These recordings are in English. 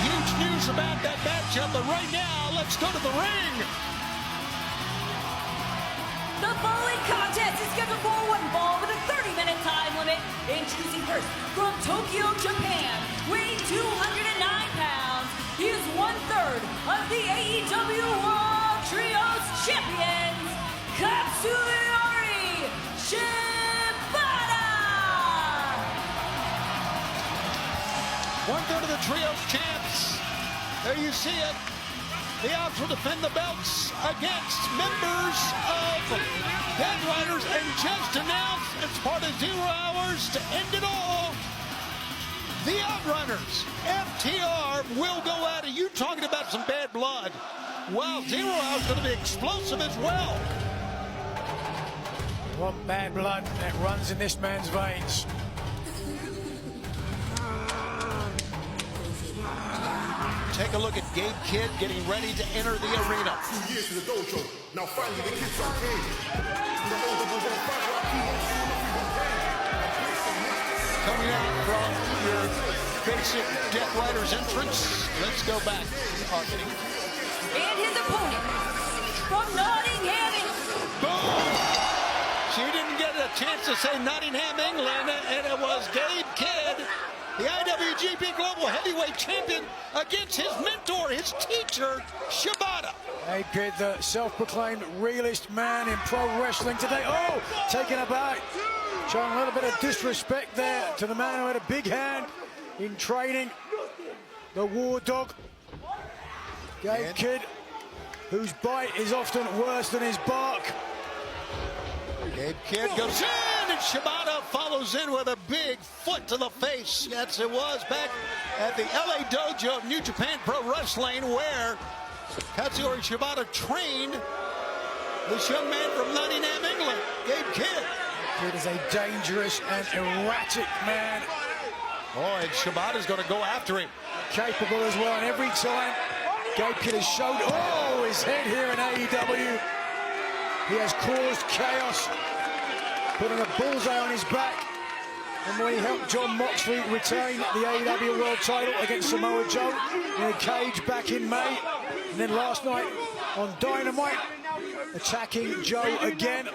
huge news about that matchup, but right now, let's go to the ring. The following contest is scheduled for one fall with a 30-minute time limit. Introducing first, from Tokyo, Japan, weighing 209 pounds, he is 1/3 of the AEW World Trios Champions, Katsuyori Shibata! 1/3 of the Trios champs. There you see it. The odds will defend the belts against members of Dead Riders, and just announced as part of 0 hours to end it all, the Outrunners, FTR, will go at it. You talking about some bad blood. Wow, 0 hours going to be explosive as well. What bad blood that runs in this man's veins. Take a look at Gabe Kidd getting ready to enter the arena. 2 years to the dojo. Now finally the kids are paid. Coming out from your basic Death Riders entrance, let's go back. And his opponent, from Nottingham, Boom! She didn't get a chance to say Nottingham, England, and it was Gabe Kidd, the IWGP Global Heavyweight Champion, against his mentor, his teacher, Shibata. Gabe Kidd, the self-proclaimed realest man in pro wrestling today. Oh, taking a bite. Showing a little bit of disrespect there to the man who had a big hand in training. The War Dog. Gabe Kidd, whose bite is often worse than his bark. Gabe Kidd goes in, and Shibata follows in with a big foot to the face. Yes, it was back at the LA Dojo of New Japan Pro Wrestling, where Katsuyori Shibata trained this young man from Nottingham, England, Gabe Kidd. Kidd is a dangerous and erratic man. Oh, and Shibata's going to go after him. Capable as well, and every time Gabe Kidd has showed, his head here in AEW. He has caused chaos, putting a bullseye on his back. And when he helped John Moxley retain the AEW World title against Samoa Joe in a cage back in May. And then last night on Dynamite, attacking Joe again,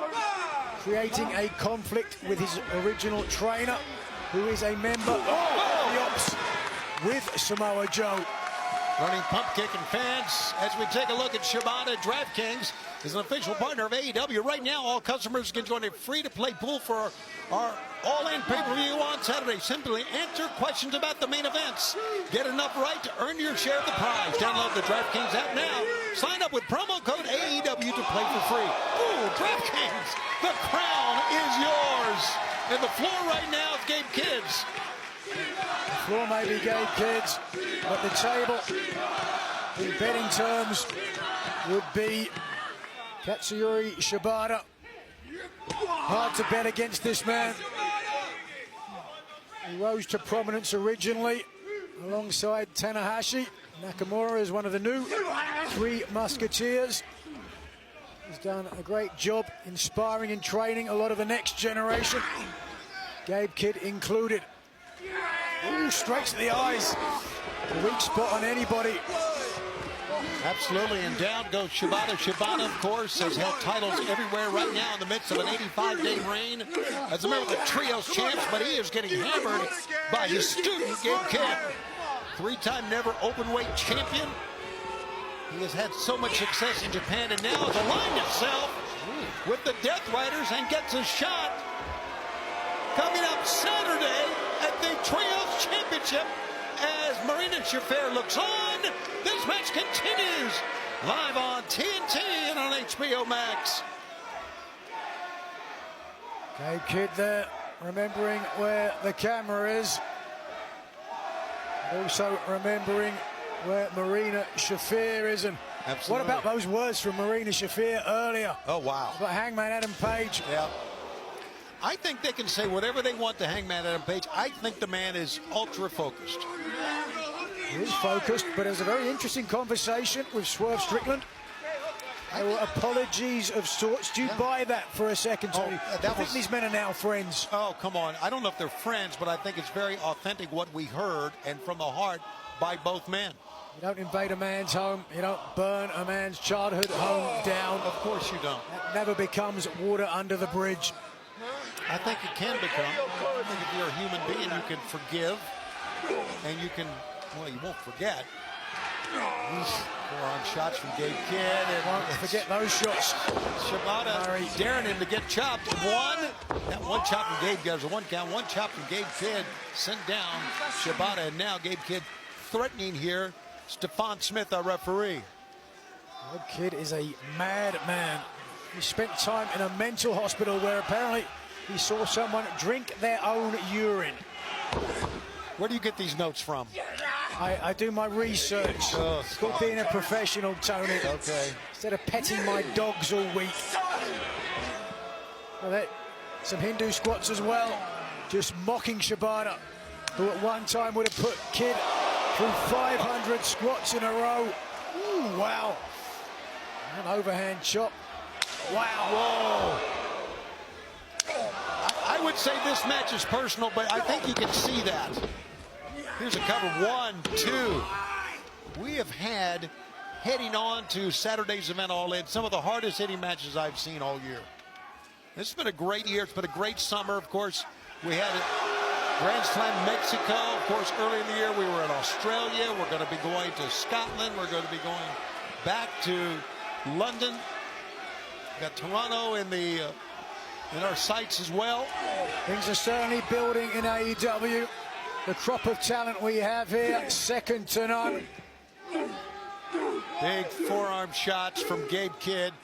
creating a conflict with his original trainer, who is a member of the Ops with Samoa Joe. Running pump kicking fans as we take a look at Shibata. DraftKings is an official partner of AEW. Right now, all customers can join a free-to-play pool for our all-in pay-per-view on Saturday. Simply answer questions about the main events. Get enough right to earn your share of the prize. Download the DraftKings app now. Sign up with promo code AEW to play for free. Ooh, DraftKings, the crown is yours. And the floor right now is Gabe Kidd's. The floor may be Gabe Kidd's, but the table in betting terms would be Katsuyori Shibata. Hard to bet against this man. He rose to prominence originally alongside Tanahashi. Nakamura is one of the new Three Musketeers. He's done a great job inspiring and training a lot of the next generation, Gabe Kidd included. Ooh, straight to the eyes. A weak spot on anybody. Absolutely, and down goes Shibata. Shibata, of course, has held titles everywhere right now in the midst of an 85-day reign as a member of the Trios champs, but he is getting hammered by his student, Gabe Kidd. Three-time never openweight champion. He has had so much success in Japan and now has aligned himself with the Death Riders and gets a shot coming up Saturday at the Trios Championship as Marina Shafir looks on. This match continues live on TNT and on HBO Max. Gabe Kidd there, remembering where the camera is. Also remembering where Marina Shafir is. And Absolutely. What about those words from Marina Shafir earlier? Oh, wow. About Hangman Adam Page. Yeah. I think they can say whatever they want to Hangman Adam Page. I think the man is ultra-focused. He is focused, but it was a very interesting conversation with Swerve Strickland. There were apologies of sorts. Do you buy that for a second, Tony? I think these men are now friends. Oh, come on. I don't know if they're friends, but I think it's very authentic what we heard and from the heart by both men. You don't invade a man's home. You don't burn a man's childhood home down. Of course you don't. That never becomes water under the bridge. I think it can become. I think if you're a human being, you can forgive. And you can, well, you won't forget. Forearm shots from Gabe Kidd. And won't forget those shots. Shibata daring him to get chopped. One. That one chop from Gabe gives a 1 count. One chop from Gabe Kidd sent down Shibata. And now Gabe Kidd threatening here Stephon Smith, our referee. Gabe Kidd is a mad man. He spent time in a mental hospital where apparently he saw someone drink their own urine. Where do you get these notes from? I do my research. Oh, it's called being a professional, Tony. Okay. Instead of petting my dogs all week. Well, some Hindu squats as well. Just mocking Shibata, who at one time would have put Kidd through 500 squats in a row. Ooh, wow. An overhand chop. Wow. Whoa. I would say this match is personal, but I think you can see that. Here's a cover. 1, 2. We have had, heading on to Saturday's event All In, some of the hardest hitting matches I've seen all year. This has been a great year. It's been a great summer. Of course, we had Grand Slam Mexico. Of course, early in the year, we were in Australia. We're going to be going to Scotland. We're going to be going back to London. We've got Toronto in our sights as well. Things are certainly building in AEW. The crop of talent we have here, second to none. Big forearm shots from Gabe Kidd,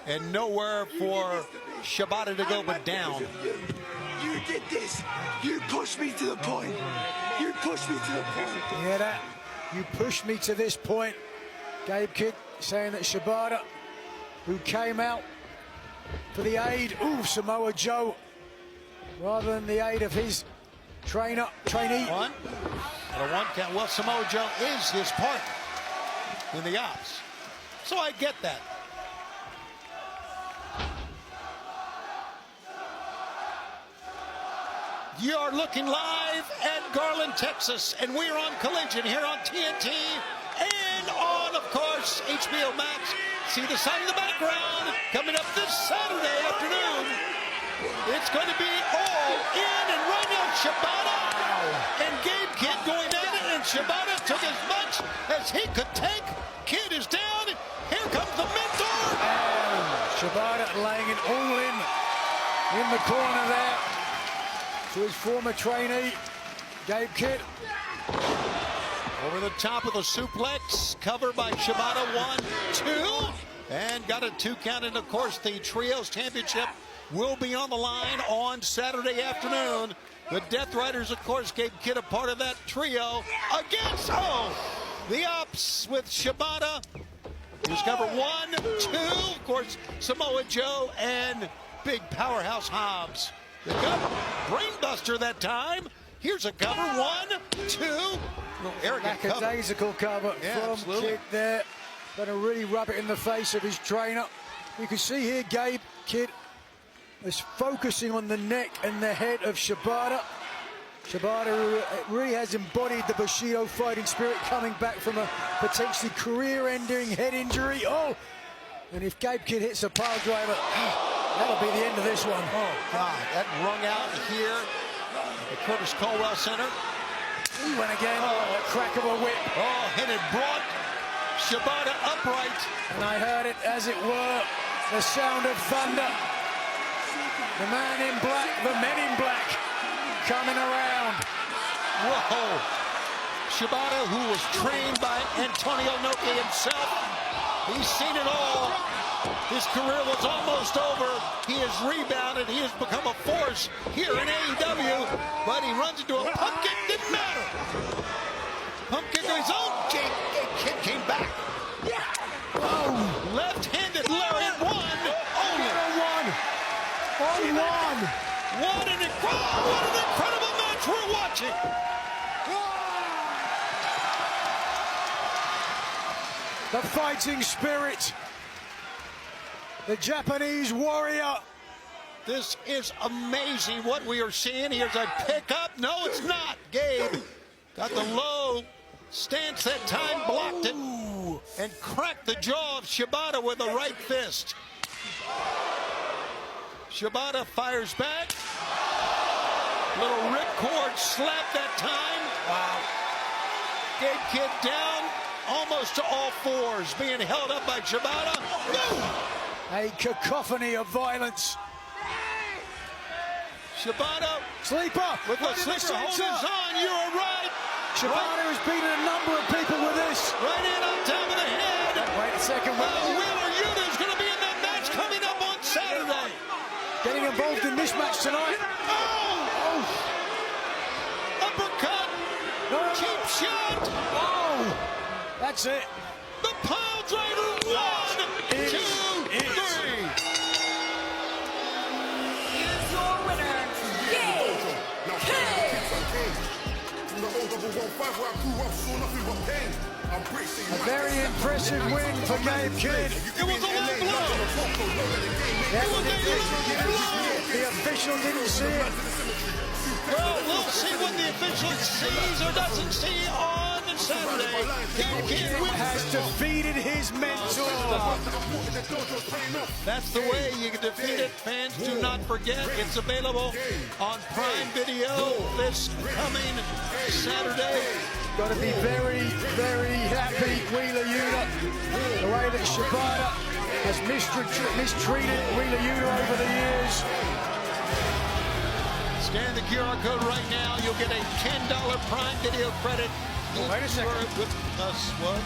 and nowhere for Shibata to go but down. You did this. You pushed me to the point. You pushed me to the point. You hear that? You pushed me to this point. Gabe Kidd saying that Shibata, who came out for the aid of Samoa Joe, rather than the aid of his trainee. One. And a 1 count. Well, Samoa Joe is his partner in the ops. So I get that. You are looking live at Garland, Texas, and we're on Collision here on TNT and on, of course, HBO Max. See the sign in the background coming up this Saturday afternoon. It's going to be all in, and right now Shibata and Gabe Kidd going at it, and Shibata took as much as he could take. Kidd is down. Here comes the mentor. And Shibata laying it all in the corner there to his former trainee, Gabe Kidd. Over the top of the suplex, covered by Shibata, 1, 2, and got a 2 count. And of course, the Trios Championship will be on the line on Saturday afternoon. The Death Riders, of course, Gabe Kidd a part of that trio against the Ops with Shibata. Here's cover 1, 2, of course, Samoa Joe and big powerhouse Hobbs. The brainbuster that time. Here's a cover 1, 2. Arrogant cover. Lackadaisical cover from absolutely. Kidd there. Going to really rub it in the face of his trainer. You can see here Gabe Kidd is focusing on the neck and the head of Shibata. Shibata really has embodied the Bushido fighting spirit, coming back from a potentially career-ending head injury. Oh, and if Gabe Kidd hits a pile driver, that'll be the end of this one. Oh, God, that rung out here at the Curtis Colwell Center. He went again. Oh, a crack of a whip. Oh, and it brought Shibata upright. And I heard it, as it were, the sound of thunder. The man in black, the men in black, coming around. Whoa. Shibata, who was trained by Antonio Inoki himself. He's seen it all. His career was almost over. He has rebounded. He has become a force here in AEW. But he runs into a pump kick. Didn't matter. Pump kick on his own. Kidd came back. Oh, left-handed lariat. Only one. What an incredible match we're watching. The fighting spirit The Japanese warrior. This is amazing what we are seeing. Here's a pickup. No, it's not. Gabe got the low stance that time, blocked it, and cracked the jaw of Shibata with a right fist. Shibata fires back. Little ripcord slap that time. Wow. Gabe Kidd down almost to all fours, being held up by Shibata. A cacophony of violence. Shibata Sleeper with the sleeper holders on. You are right. Shibata has beaten a number of people with this. Right in on top of the head. Wait a second. Wheeler Yuta is going to be in that match coming up on Saturday. Getting involved in this match tonight. Oh! Uppercut. No. Cheap shot. Oh! That's it. The pile driver. 1, 2, 3. Here's your winner, Gabe Kidd. A very impressive win for Gabe Kidd. It was a low blow. The official didn't see it. Well, we'll see what the official sees or doesn't see on Saturday. Gabe Kidd Has defeated his mentor. That's the way you can defeat it. Fans, do not forget, it's available on Prime Video this coming Saturday. Got to be very, very happy, Wheeler Yuta. The way that Shibata has mistreated Wheeler Yuta over the years. Scan the QR code right now. You'll get a $10 Prime Video credit. Wait a second. With us, what?